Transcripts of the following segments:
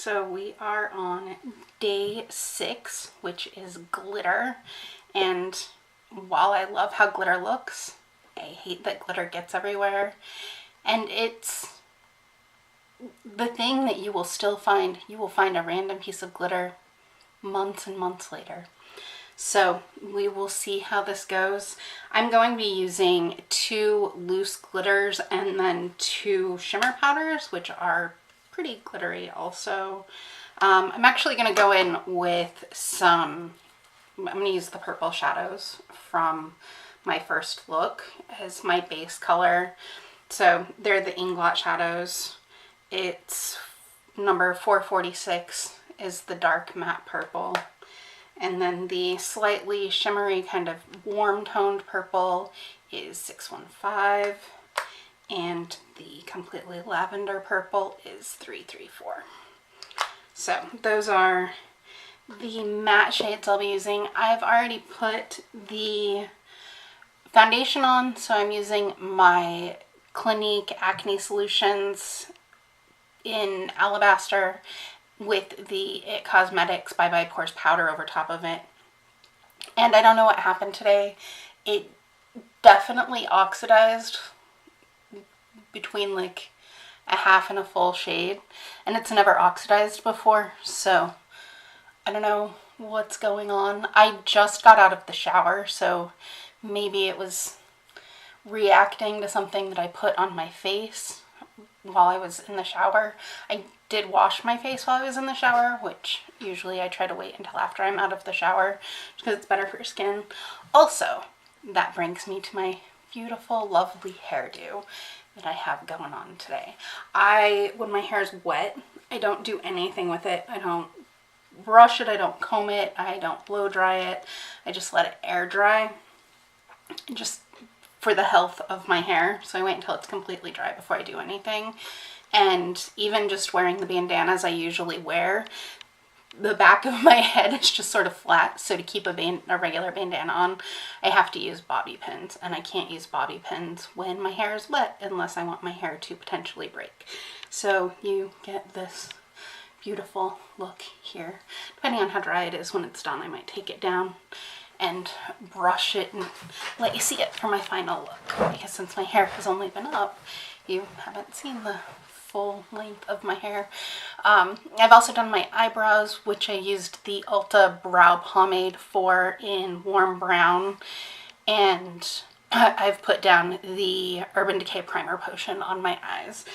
So we are on day 6, which is glitter. And while I love how glitter looks, I hate that glitter gets everywhere. And it's the thing that you will still find. You will find a random piece of glitter months and months later. So we will see how this goes. I'm going to be using 2 loose glitters and then 2 shimmer powders, which are pretty glittery also. I'm actually going to go in with some, I'm going to use the purple shadows from my first look as my base color. So they're the Inglot shadows. It's number 446 is the dark matte purple. And then the slightly shimmery kind of warm toned purple is 615. And the completely lavender purple is 334. So those are the matte shades I'll be using. I've already put the foundation on, so I'm using my Clinique Acne Solutions in Alabaster with the It Cosmetics Bye Bye Pores powder over top of it. And I don't know what happened today. It definitely oxidized between like a half and a full shade, and it's never oxidized before, so I don't know what's going on. I just got out of the shower, so maybe it was reacting to something that I put on my face while I was in the shower. I did wash my face while I was in the shower, which usually I try to wait until after I'm out of the shower because it's better for your skin. Also, that brings me to my beautiful, lovely hairdo that I have going on today. When my hair is wet, I don't do anything with it. I don't brush it, I don't comb it, I don't blow dry it. I just let it air dry, just for the health of my hair. So I wait until it's completely dry before I do anything. And even just wearing the bandanas I usually wear, the back of my head is just sort of flat, so to keep a regular bandana on, I have to use bobby pins, and I can't use bobby pins when my hair is wet unless I want my hair to potentially break. So you get this beautiful look here. Depending on how dry it is when it's done, I might take it down and brush it and let you see it for my final look, because since my hair has only been up, you haven't seen the full length of my hair. I've also done my eyebrows, which I used the Ulta brow pomade for in warm brown, and I've put down the Urban Decay primer potion on my eyes.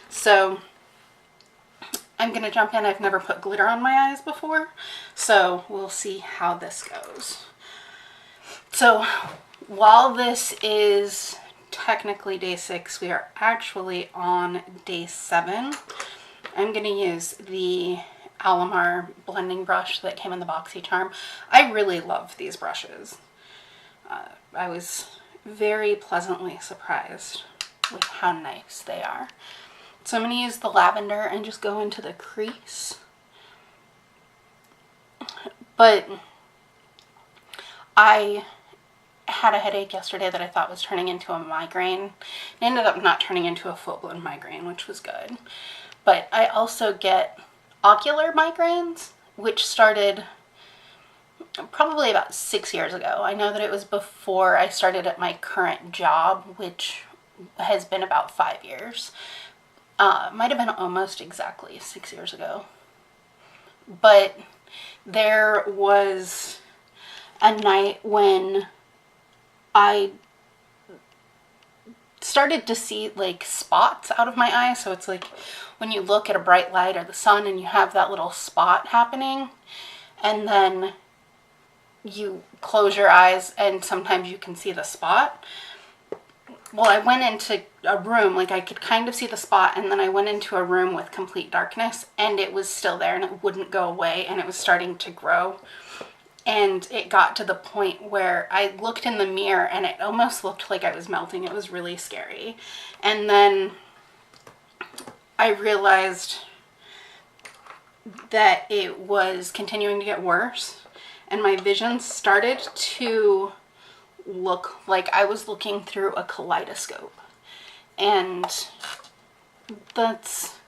So I'm gonna jump in. I've never put glitter on my eyes before, so we'll see how this goes. So while this is technically day 6, we are actually on day 7. I'm going to use the Alamar blending brush that came in the BoxyCharm. I really love these brushes. I was very pleasantly surprised with how nice they are. So I'm going to use the lavender and just go into the crease. But I had a headache yesterday that I thought was turning into a migraine. It ended up not turning into a full-blown migraine, which was good. But I also get ocular migraines, which started probably about 6 years ago. I know that it was before I started at my current job, which has been about 5 years. Might have been almost exactly 6 years ago. But there was a night when I started to see like spots out of my eye. So it's like when you look at a bright light or the sun and you have that little spot happening, and then you close your eyes and sometimes you can see the spot. Well, I went into a room, like I could kind of see the spot, and then I went into a room with complete darkness and it was still there and it wouldn't go away, and it was starting to grow. And it got to the point where I looked in the mirror and it almost looked like I was melting. It was really scary. And then I realized that it was continuing to get worse, and my vision started to look like I was looking through a kaleidoscope. And that's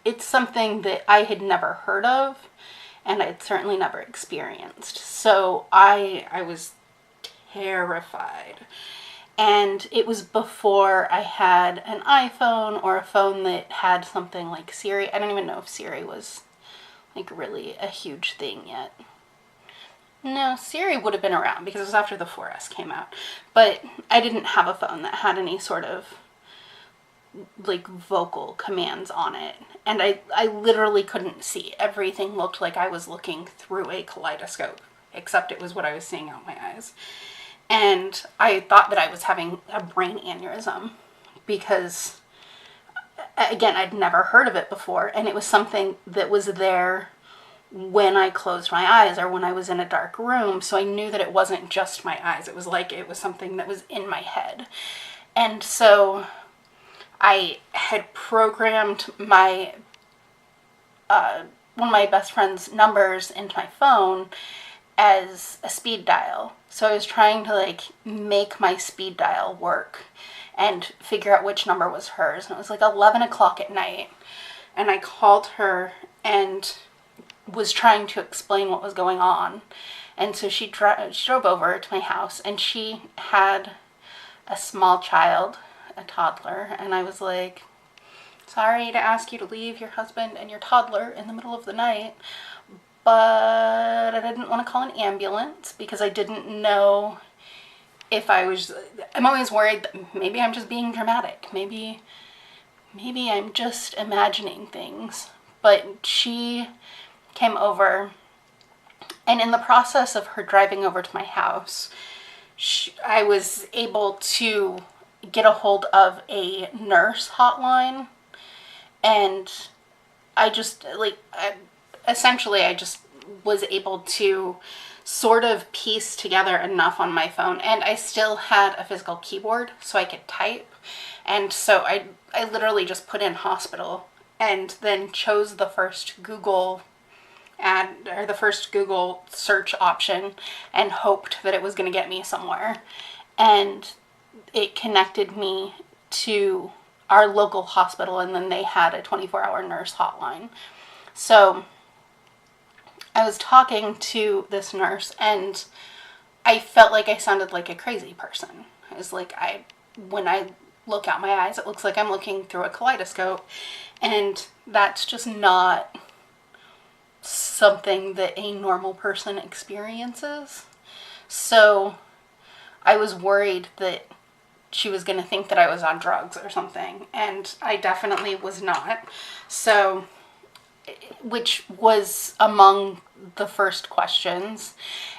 it's something that I had never heard of, and I'd certainly never experienced. So I was terrified. And it was before I had an iPhone or a phone that had something like Siri. I don't even know if Siri was like really a huge thing yet. No, Siri would have been around because it was after the 4S came out. But I didn't have a phone that had any sort of like vocal commands on it. And I literally couldn't see. Everything looked like I was looking through a kaleidoscope, except it was what I was seeing out my eyes. And I thought that I was having a brain aneurysm because, again, I'd never heard of it before. And it was something that was there when I closed my eyes or when I was in a dark room. So I knew that it wasn't just my eyes. It was like it was something that was in my head. And so I had programmed my one of my best friend's numbers into my phone as a speed dial. So I was trying to like make my speed dial work and figure out which number was hers. And it was like 11 o'clock at night. And I called her and was trying to explain what was going on. And so she drove over to my house, and she had a small child, a toddler. And I was like, sorry to ask you to leave your husband and your toddler in the middle of the night, but I didn't want to call an ambulance because I didn't know if I'm always worried that maybe I'm just being dramatic. Maybe I'm just imagining things. But she came over, and in the process of her driving over to my house, I was able to get a hold of a nurse hotline, and I just was able to sort of piece together enough on my phone, and I still had a physical keyboard so I could type. And so I literally just put in hospital and then chose the first Google ad or the first Google search option and hoped that it was going to get me somewhere. And it connected me to our local hospital, and then they had a 24-hour nurse hotline. So I was talking to this nurse, and I felt like I sounded like a crazy person. It was like when I look out my eyes, it looks like I'm looking through a kaleidoscope, and that's just not something that a normal person experiences. So I was worried that she was going to think that I was on drugs or something, and I definitely was not. So, which was among the first questions.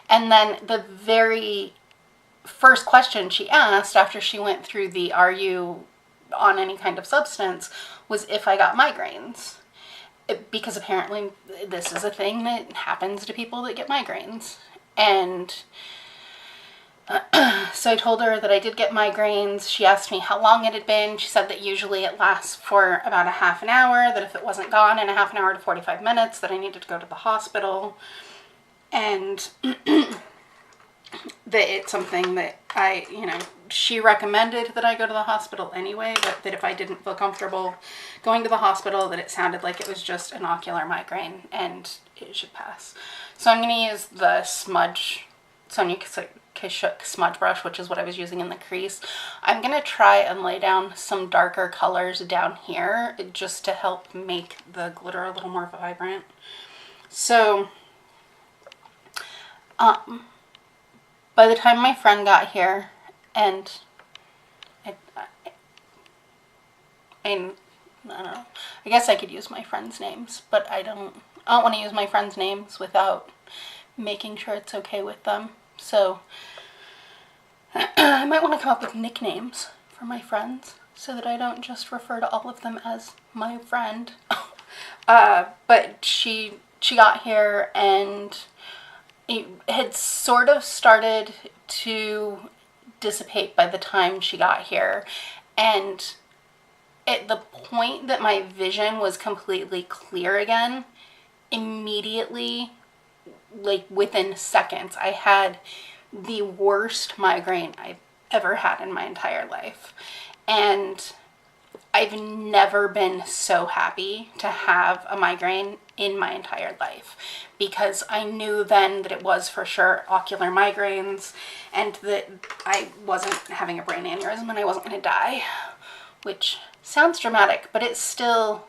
And then the very first question she asked after she went through the "are you on any kind of substance" was if I got migraines. Because apparently this is a thing that happens to people that get migraines. And so I told her that I did get migraines. She asked me how long it had been. She said that usually it lasts for about a half an hour, that if it wasn't gone in a half an hour to 45 minutes, that I needed to go to the hospital. And that it's something that she recommended that I go to the hospital anyway, but that if I didn't feel comfortable going to the hospital, that it sounded like it was just an ocular migraine and it should pass. So I'm going to use the Sonia Kashuk smudge brush, which is what I was using in the crease. I'm going to try and lay down some darker colors down here just to help make the glitter a little more vibrant. So, by the time my friend got here, and I don't know, I guess I could use my friends' names, but I don't want to use my friends' names without making sure it's okay with them. So I might want to come up with nicknames for my friends so that I don't just refer to all of them as my friend. But she got here, and it had sort of started to dissipate by the time she got here. And at the point that my vision was completely clear again, immediately, like within seconds, I had the worst migraine I've ever had in my entire life. And I've never been so happy to have a migraine in my entire life, because I knew then that it was for sure ocular migraines and that I wasn't having a brain aneurysm and I wasn't going to die, which sounds dramatic, but it's still,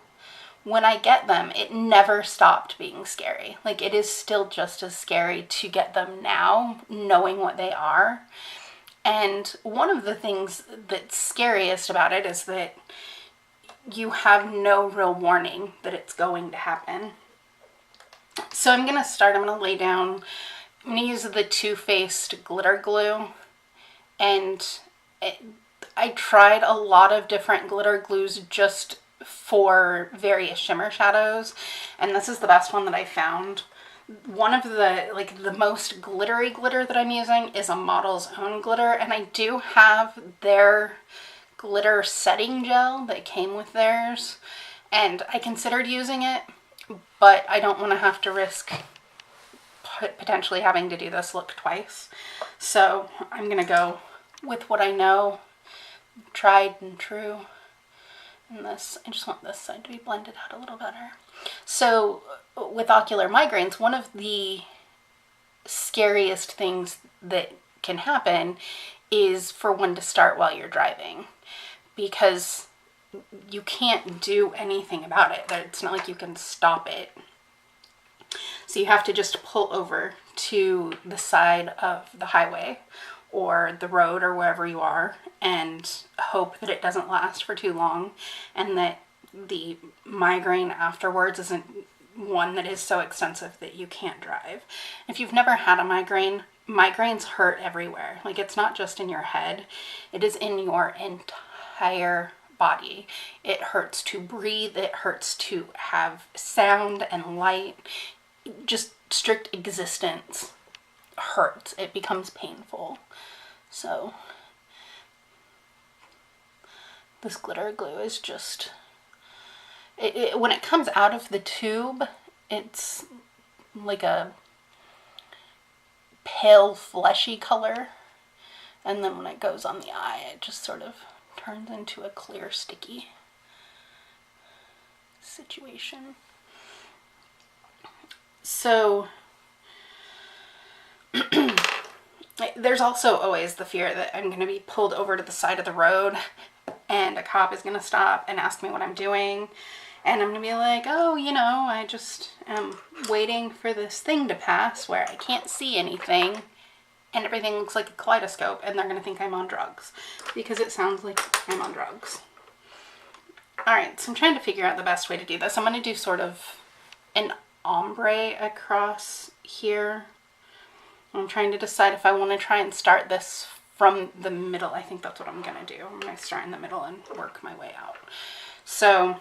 when I get them, it never stopped being scary. Like, it is still just as scary to get them now, knowing what they are. And one of the things that's scariest about it is that you have no real warning that it's going to happen. So I'm going to lay down, I'm going to use the Too Faced glitter glue, and I tried a lot of different glitter glues just for various shimmer shadows, and this is the best one that I found. One of the most glittery glitter that I'm using is a Model's Own glitter, and I do have their glitter setting gel that came with theirs, and I considered using it, but I don't want to have to risk potentially having to do this look twice. So I'm gonna go with what I know, tried and true. And this, I just want this side to be blended out a little better. So with ocular migraines, one of the scariest things that can happen is for one to start while you're driving, because you can't do anything about it. It's not like you can stop it. So you have to just pull over to the side of the highway or the road or wherever you are and hope that it doesn't last for too long and that the migraine afterwards isn't one that is so extensive that you can't drive. If you've never had a migraine, migraines hurt everywhere. Like, it's not just in your head, it is in your entire body. It hurts to breathe, it hurts to have sound and light. Just strict existence hurts. It becomes painful. So this glitter glue is just, when it comes out of the tube, it's like a pale fleshy color, and then when it goes on the eye, it just sort of turns into a clear sticky situation. So there's also always the fear that I'm going to be pulled over to the side of the road and a cop is going to stop and ask me what I'm doing, and I'm going to be like, oh, I just am waiting for this thing to pass where I can't see anything and everything looks like a kaleidoscope, and they're going to think I'm on drugs, because it sounds like I'm on drugs. Alright, so I'm trying to figure out the best way to do this. I'm going to do sort of an ombre across here. I'm trying to decide if I want to try and start this from the middle. I think that's what I'm going to do. I'm going to start in the middle and work my way out. So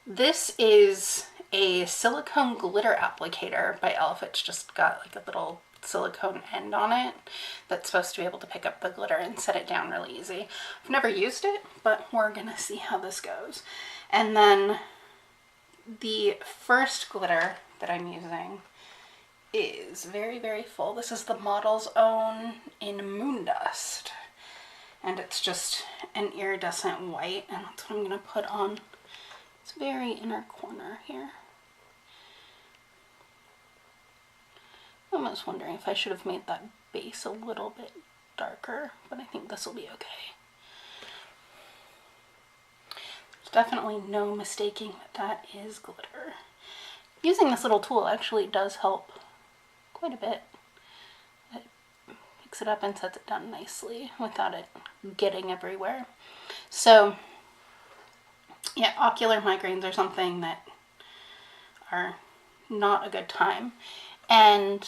this is a silicone glitter applicator by e.l.f. It's just got like a little silicone end on it that's supposed to be able to pick up the glitter and set it down really easy. I've never used it, but we're going to see how this goes. And then the first glitter that I'm using is very, very full. This is the Model's Own in Moondust, and it's just an iridescent white, and that's what I'm going to put on this very inner corner here. I'm just wondering if I should have made that base a little bit darker, but I think this will be okay. There's definitely no mistaking that is glitter. Using this little tool actually does help quite a bit. It picks it up and sets it down nicely without it getting everywhere. So yeah, ocular migraines are something that are not a good time. And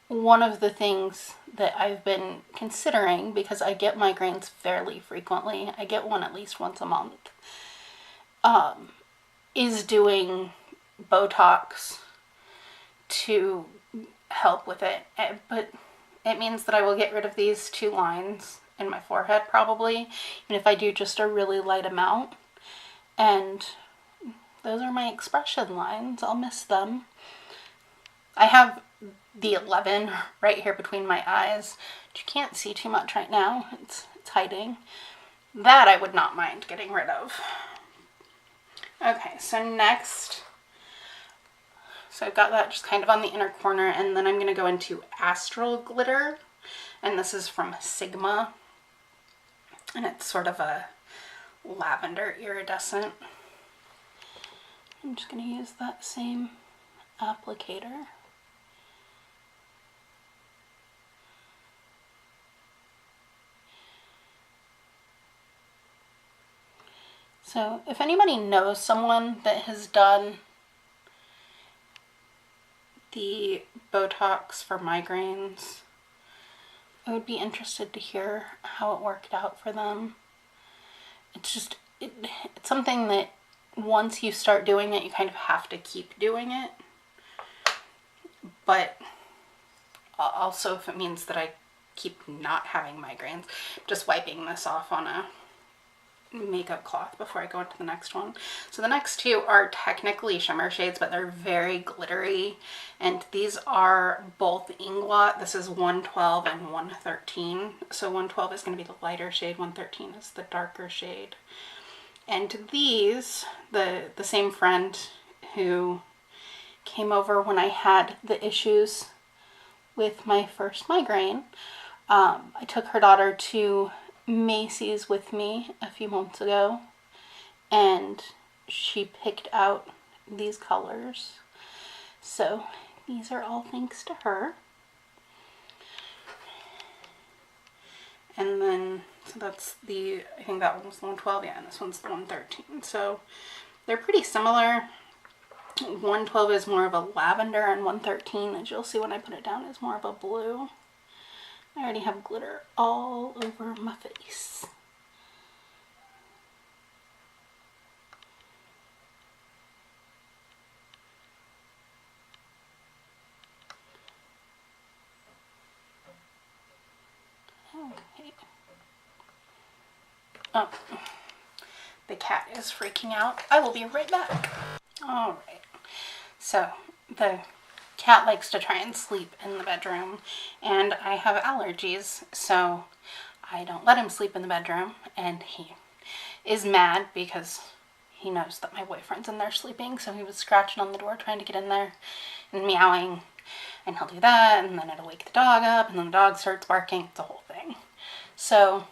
one of the things that I've been considering, because I get migraines fairly frequently, I get one at least once a month, is doing Botox to help with it. But it means that I will get rid of these two lines in my forehead probably, even if I do just a really light amount. And those are my expression lines. I'll miss them. I have the 11 right here between my eyes, which you can't see too much right now. It's hiding. That I would not mind getting rid of. Okay, so next, so I've got that just kind of on the inner corner, and then I'm going to go into Astral Glitter, and this is from Sigma, and it's sort of a lavender iridescent. I'm just going to use that same applicator. So if anybody knows someone that has done the Botox for migraines, I would be interested to hear how it worked out for them. It's just, it's something that once you start doing it, you kind of have to keep doing it. But also if it means that I keep not having migraines, just wiping this off on a makeup cloth before I go into the next one. So the next two are technically shimmer shades, but they're very glittery, and these are both Inglot. This is 112 and 113. So 112 is going to be the lighter shade, 113 is the darker shade. And these, the same friend who came over when I had the issues with my first migraine, I took her daughter to Macy's with me a few months ago, and she picked out these colors. So these are all thanks to her. And then, so that's the, I think that one was the 112, yeah, and this one's the 113. So they're pretty similar. 112 is more of a lavender, and 113, as you'll see when I put it down, is more of a blue. I already have glitter all over my face. Okay. Oh, the cat is freaking out. I will be right back. All right. So the cat likes to try and sleep in the bedroom, and I have allergies, so I don't let him sleep in the bedroom, and he is mad because he knows that my boyfriend's in there sleeping, so he was scratching on the door trying to get in there and meowing, and he'll do that, and then it'll wake the dog up, and then the dog starts barking. It's a whole thing. So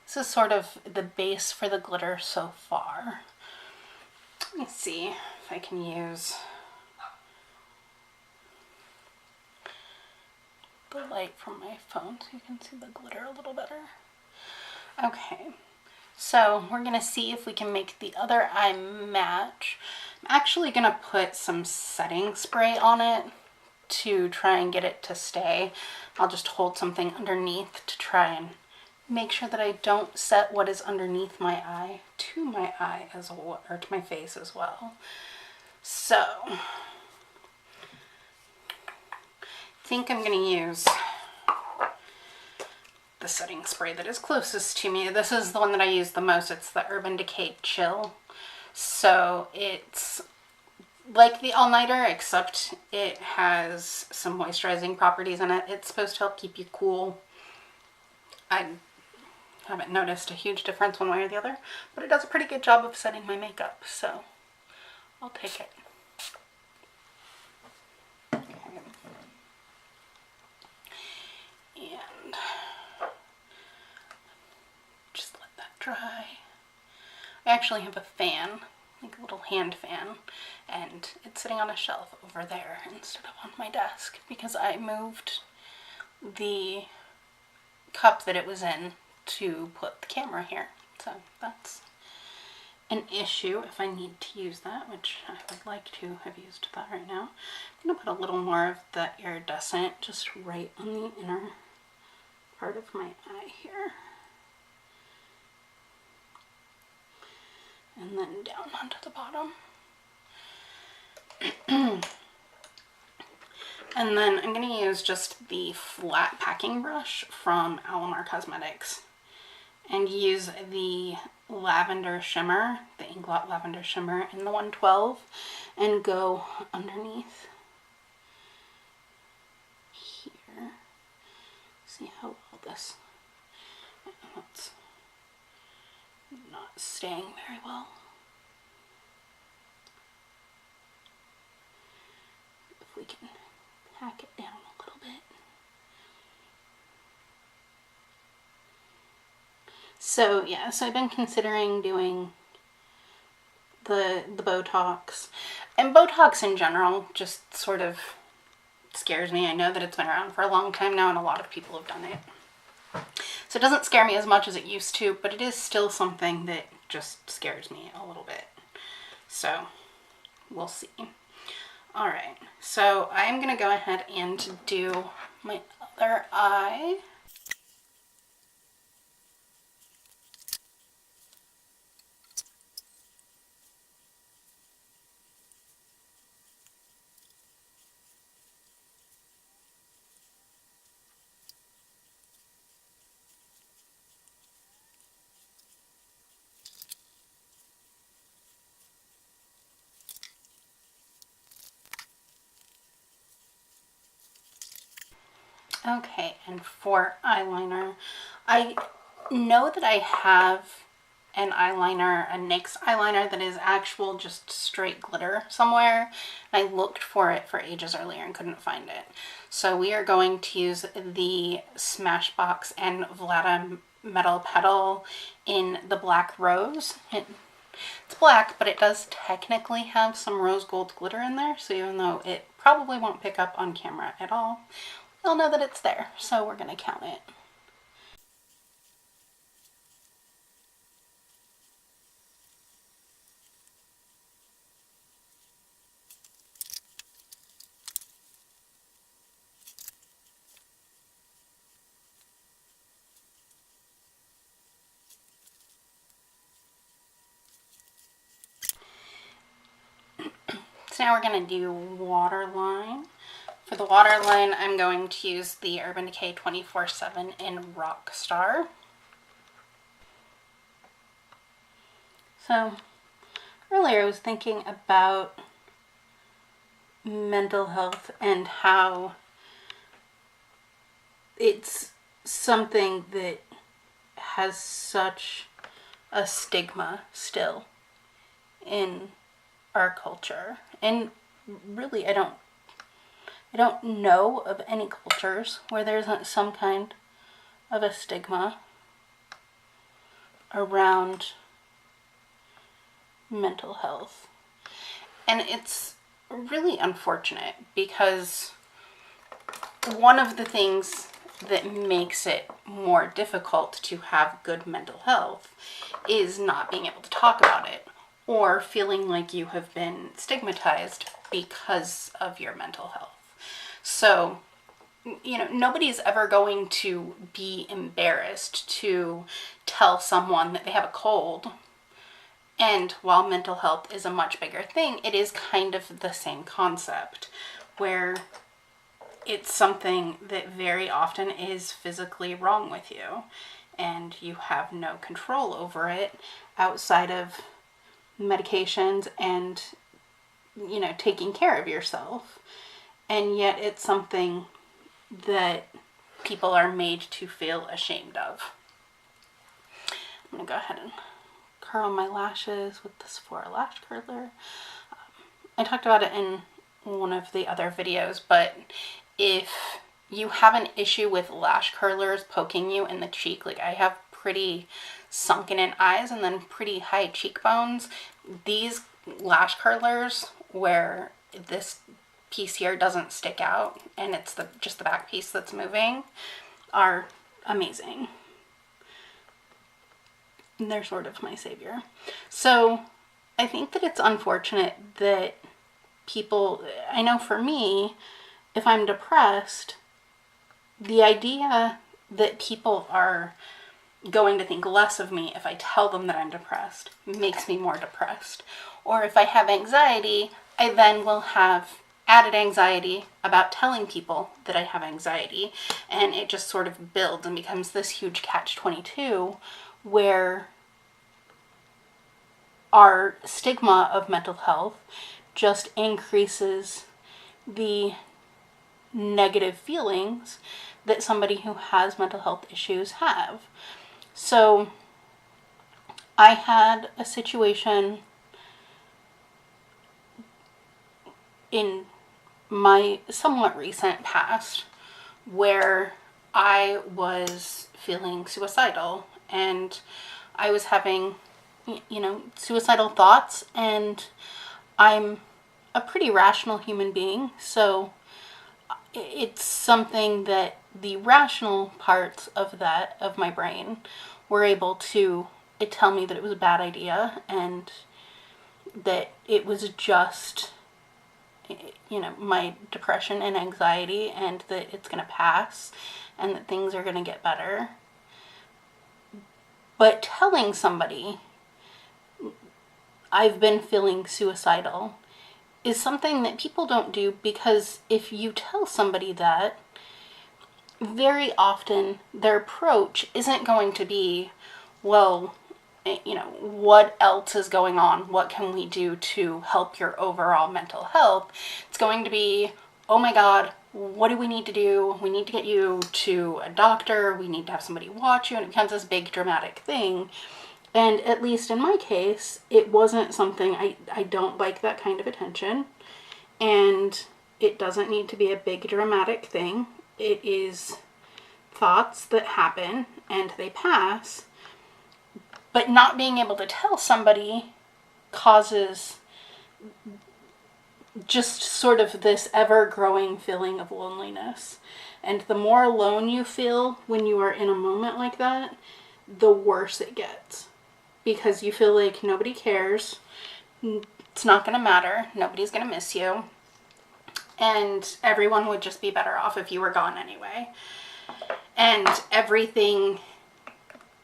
this is sort of the base for the glitter so far. Let me see if I can use the light from my phone so you can see the glitter a little better. Okay, so we're gonna see if we can make the other eye match. I'm actually gonna put some setting spray on it to try and get it to stay. I'll just hold something underneath to try and make sure that I don't set what is underneath my eye to my eye as well, or to my face as well. So I think I'm going to use the setting spray that is closest to me. This is the one that I use the most. It's the Urban Decay Chill. So it's like the all-nighter, except it has some moisturizing properties in it. It's supposed to help keep you cool. I haven't noticed a huge difference one way or the other, but it does a pretty good job of setting my makeup, so I'll take it. And just let that dry. I actually have a fan, like a little hand fan, and it's sitting on a shelf over there instead of on my desk because I moved the cup that it was in to put the camera here. So that's an issue if I need to use that, which I would like to have used that right now. I'm going to put a little more of the iridescent just right on the inner part of my eye here. And then down onto the bottom. And then I'm going to use just the flat packing brush from Alamar Cosmetics and use the lavender shimmer, the Inglot lavender shimmer in the 112, and go underneath here. See how well this, that's not staying very well. If we can pack it down a little bit. So yeah, so I've been considering doing the Botox. And Botox in general just sort of scares me. I know that it's been around for a long time now and a lot of people have done it. So it doesn't scare me as much as it used to, but it is still something that just scares me a little bit. So we'll see. Alright, so I'm going to go ahead and do my other eye. Okay, and for eyeliner, I know that I have an eyeliner, a NYX eyeliner that is actual just straight glitter somewhere. I looked for it for ages earlier and couldn't find it. So we are going to use the Smashbox and Vlada Metal Petal in the Black Rose. It's black, but it does technically have some rose gold glitter in there, so even though it probably won't pick up on camera at all, you'll know that it's there, so we're going to count it. So now we're going to do waterline. For the waterline, I'm going to use the Urban Decay 24/7 in Rockstar. So earlier I was thinking about mental health and how it's something that has such a stigma still in our culture. And really, I don't know of any cultures where there's some kind of a stigma around mental health. And it's really unfortunate because one of the things that makes it more difficult to have good mental health is not being able to talk about it or feeling like you have been stigmatized because of your mental health. So, you know, nobody's ever going to be embarrassed to tell someone that they have a cold. And while mental health is a much bigger thing, it is kind of the same concept where it's something that very often is physically wrong with you and you have no control over it outside of medications and, you know, taking care of yourself. And yet it's something that people are made to feel ashamed of. I'm going to go ahead and curl my lashes with the Sephora lash curler. I talked about it in one of the other videos, but if you have an issue with lash curlers poking you in the cheek, like I have pretty sunken in eyes and then pretty high cheekbones, these lash curlers where this piece here doesn't stick out and it's just the back piece that's moving are amazing. And they're sort of my savior. So I think that it's unfortunate that people, I know for me, if I'm depressed, the idea that people are going to think less of me if I tell them that I'm depressed makes me more depressed. Or if I have anxiety, I then will have added anxiety about telling people that I have anxiety, and it just sort of builds and becomes this huge catch-22 where our stigma of mental health just increases the negative feelings that somebody who has mental health issues have. So I had a situation in my somewhat recent past where I was feeling suicidal, and I was having, suicidal thoughts, and I'm a pretty rational human being, so it's something that the rational parts of my brain, were able to tell me that it was a bad idea, and that it was just, my depression and anxiety, and that it's going to pass, and that things are going to get better. But telling somebody I've been feeling suicidal is something that people don't do, because if you tell somebody that, very often their approach isn't going to be, well, what else is going on? What can we do to help your overall mental health? It's going to be, oh my God, what do we need to do? We need to get you to a doctor. We need to have somebody watch you. And it becomes this big dramatic thing. And at least in my case, it wasn't something, I don't like that kind of attention. And it doesn't need to be a big dramatic thing. It is thoughts that happen and they pass. But not being able to tell somebody causes just sort of this ever-growing feeling of loneliness. And the more alone you feel when you are in a moment like that, the worse it gets. Because you feel like nobody cares, it's not going to matter, nobody's going to miss you, and everyone would just be better off if you were gone anyway. And everything,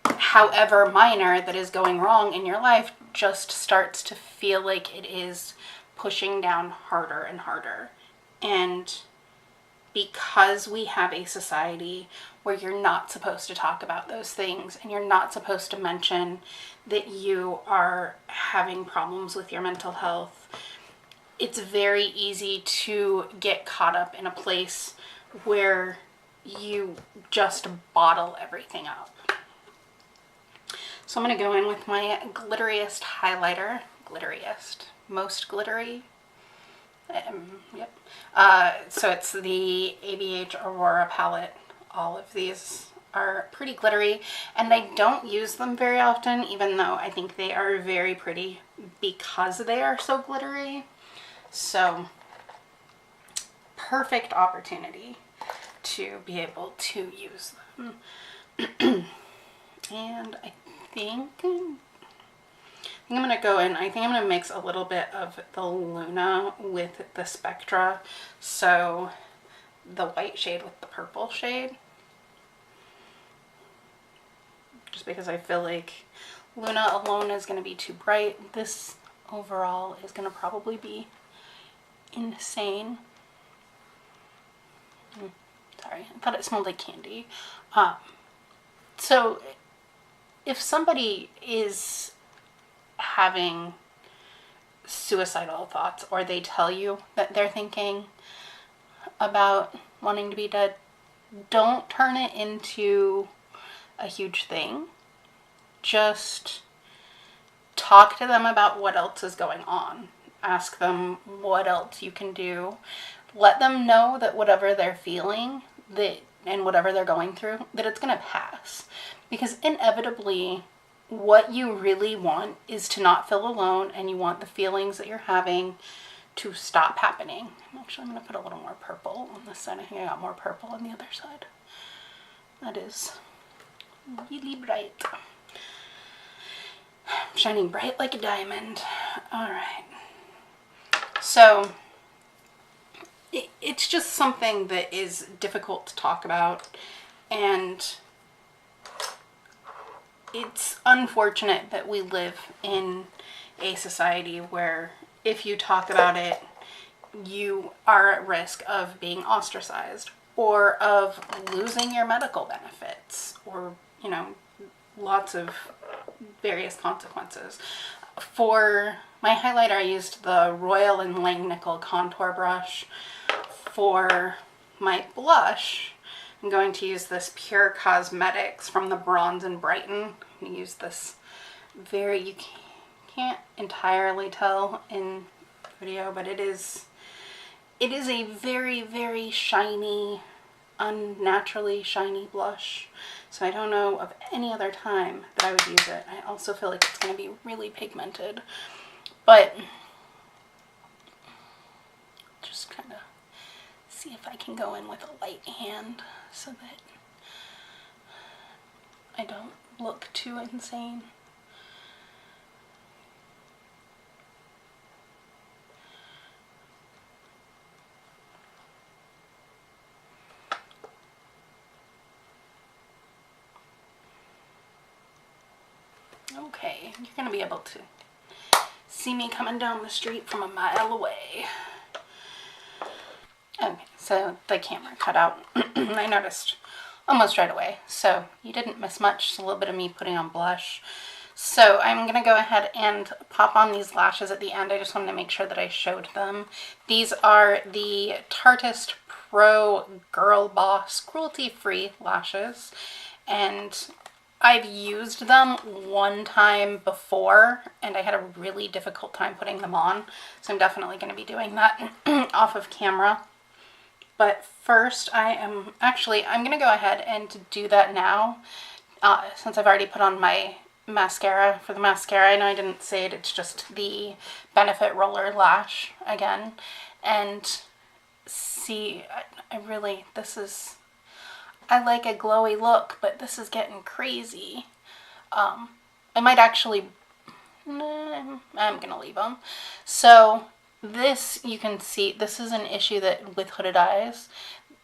however minor, that is going wrong in your life just starts to feel like it is pushing down harder and harder. And because we have a society where you're not supposed to talk about those things, and you're not supposed to mention that you are having problems with your mental health, it's very easy to get caught up in a place where you just bottle everything up. So I'm going to go in with my glitteriest highlighter. Glitteriest. Most glittery. Yep. So it's the ABH Aurora palette. All of these are pretty glittery, and I don't use them very often, even though I think they are very pretty because they are so glittery. So, perfect opportunity to be able to use them. And I think I'm going to go in, I think I'm going to mix a little bit of the Luna with the Spectra. So, the white shade with the purple shade. Just because I feel like Luna alone is going to be too bright. This overall is going to probably be insane. Sorry, I thought it smelled like candy. So if somebody is having suicidal thoughts, or they tell you that they're thinking about wanting to be dead, don't turn it into a huge thing. Just talk to them about what else is going on. Ask them what else you can do. Let them know that whatever they're feeling, that and whatever they're going through, that it's going to pass. Because inevitably, what you really want is to not feel alone, and you want the feelings that you're having to stop happening. Actually, I'm going to put a little more purple on this side. I think I got more purple on the other side. That is really bright. Shining bright like a diamond. Alright. So, it's just something that is difficult to talk about, and it's unfortunate that we live in a society where if you talk about it, you are at risk of being ostracized, or of losing your medical benefits, or, lots of various consequences. For my highlighter, I used the Royal and Langnickel contour brush. For my blush, I'm going to use this Pure Cosmetics from the Bronze and Brighten. I'm going to use this very, you can't entirely tell in video, but it is a very, very shiny, unnaturally shiny blush. So I don't know of any other time that I would use it. I also feel like it's going to be really pigmented, but just kind of see if I can go in with a light hand so that I don't look too insane. Okay, you're going to be able to see me coming down the street from a mile away. Okay, so the camera cut out. I noticed almost right away. So you didn't miss much. Just a little bit of me putting on blush. So I'm going to go ahead and pop on these lashes at the end. I just wanted to make sure that I showed them. These are the Tartist Pro Girl Boss cruelty-free lashes. And I've used them one time before, and I had a really difficult time putting them on. So I'm definitely going to be doing that off of camera. But first, I'm going to go ahead and do that now, since I've already put on my mascara. For the mascara, I know I didn't say it, it's just the Benefit Roller Lash again. And see, I like a glowy look, but this is getting crazy. I might actually, I'm going to leave them. So this, you can see, this is an issue that with hooded eyes,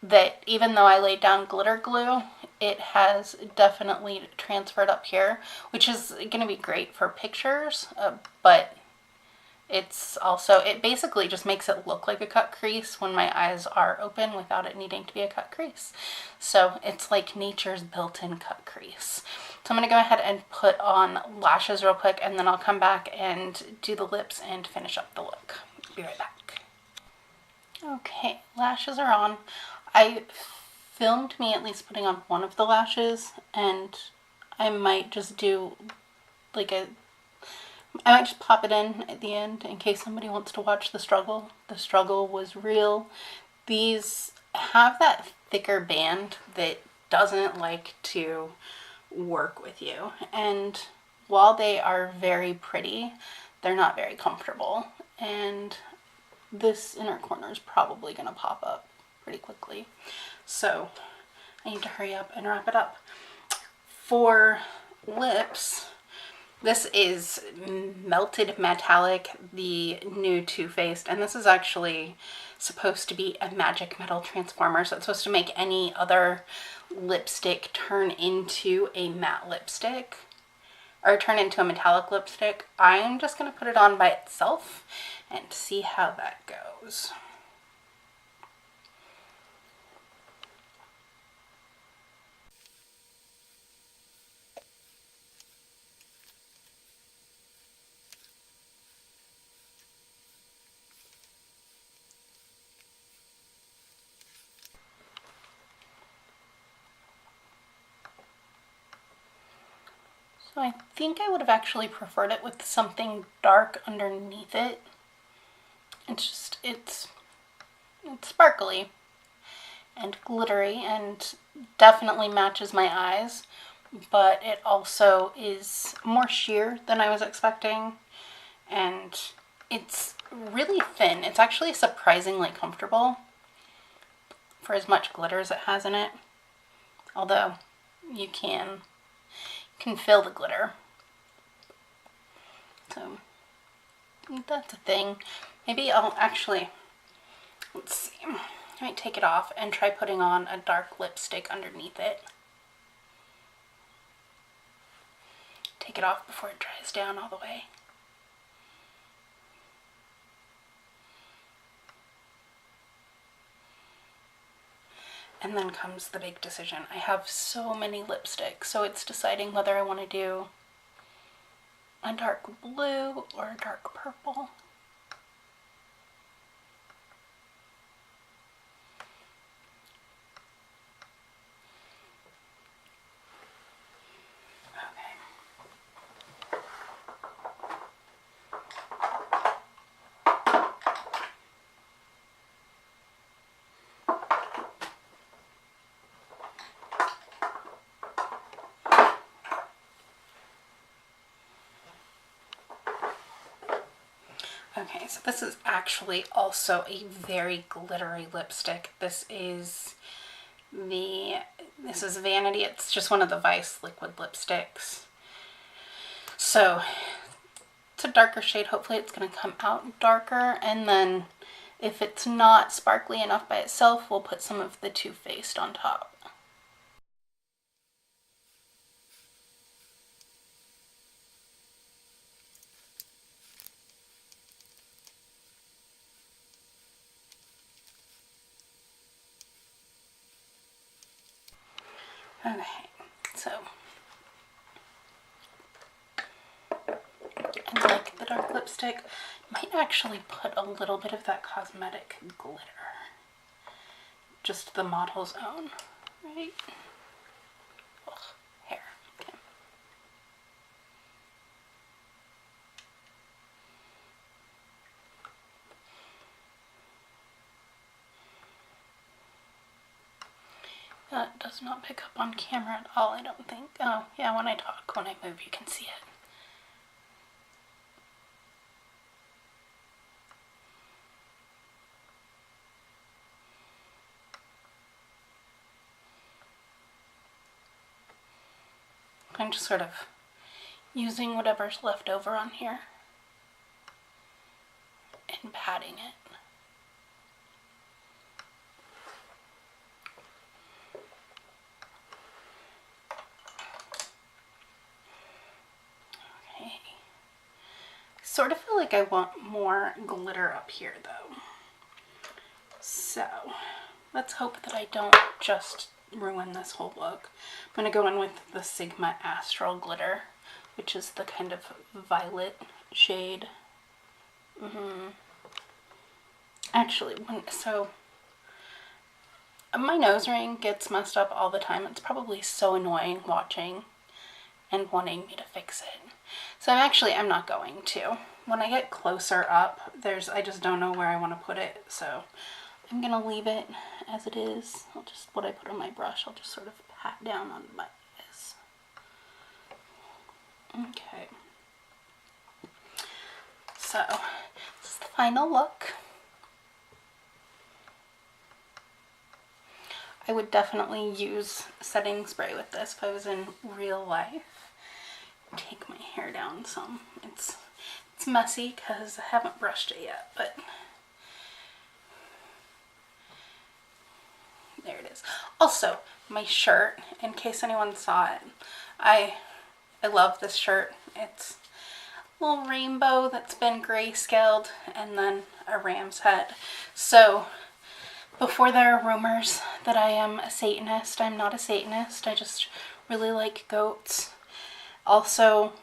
that even though I laid down glitter glue, it has definitely transferred up here, which is going to be great for pictures, but it's also, it basically just makes it look like a cut crease when my eyes are open without it needing to be a cut crease. So it's like nature's built-in cut crease. So I'm going to go ahead and put on lashes real quick, and then I'll come back and do the lips and finish up the look. Be right back. Okay, lashes are on. I filmed me at least putting on one of the lashes, and I might just do like I might just pop it in at the end in case somebody wants to watch the struggle. The struggle was real. These have that thicker band that doesn't like to work with you. And while they are very pretty, they're not very comfortable. And this inner corner is probably going to pop up pretty quickly. So I need to hurry up and wrap it up. For lips, this is Melted Metallic, the new Too Faced, and this is actually supposed to be a magic metal transformer, so it's supposed to make any other lipstick turn into a matte lipstick, or turn into a metallic lipstick. I'm just going to put it on by itself and see how that goes. So I think I would have actually preferred it with something dark underneath it. It's just, it's sparkly and glittery and definitely matches my eyes, but it also is more sheer than I was expecting, and it's really thin. It's actually surprisingly comfortable for as much glitter as it has in it, although you can feel the glitter. So that's a thing. Maybe I'll actually, let's see, I might take it off and try putting on a dark lipstick underneath it. Take it off before it dries down all the way. And then comes the big decision. I have so many lipsticks, so it's deciding whether I want to do a dark blue or a dark purple. Okay. Okay, so this is actually also a very glittery lipstick. This is Vanity. It's just one of the Vice liquid lipsticks. So it's a darker shade. Hopefully it's going to come out darker, and then if it's not sparkly enough by itself, we'll put some of the Too Faced on top. Okay, so I like the dark lipstick. Might actually put a little bit of that cosmetic glitter. Just the model's own, right? Ugh, hair. Okay. That does not pick up on camera at all, I don't think. Oh, yeah, when I talk, when I move, you can see it. I'm just sort of using whatever's left over on here and patting it. Okay. Sort of feel like I want more glitter up here though. So let's hope that I don't just ruin this whole look. I'm going to go in with the Sigma Astral Glitter, which is the kind of violet shade. Actually, so my nose ring gets messed up all the time. It's probably so annoying watching and wanting me to fix it. So I'm not going to. When I get closer up, I just don't know where I want to put it, so I'm going to leave it as it is. What I put on my brush, I'll just sort of pat down on my eyes. Okay. So, this is the final look. I would definitely use setting spray with this if I was in real life. Take my hair down some. It's messy because I haven't brushed it yet, but there it is. Also, my shirt, in case anyone saw it, I love this shirt. It's a little rainbow that's been grayscaled and then a ram's head. So before there are rumors that I am a Satanist, I'm not a Satanist. I just really like goats. Also,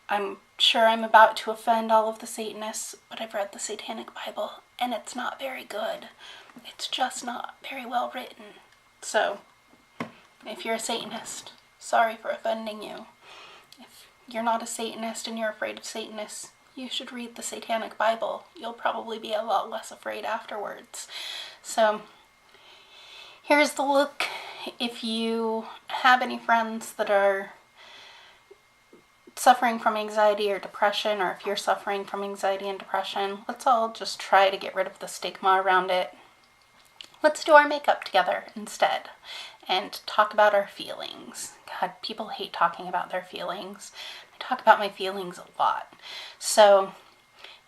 I'm sure I'm about to offend all of the Satanists, but I've read the Satanic Bible and it's not very good. It's just not very well written. So, if you're a Satanist, sorry for offending you. If you're not a Satanist and you're afraid of Satanists, you should read the Satanic Bible. You'll probably be a lot less afraid afterwards. So, here's the look. If you have any friends that are suffering from anxiety or depression, or if you're suffering from anxiety and depression, let's all just try to get rid of the stigma around it. Let's do our makeup together instead and talk about our feelings. God, people hate talking about their feelings. I talk about my feelings a lot. So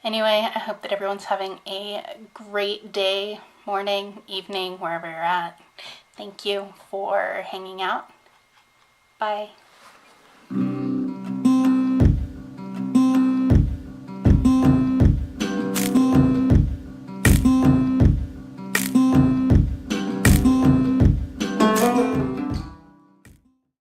anyway, I hope that everyone's having a great day, morning, evening, wherever you're at. Thank you for hanging out. Bye.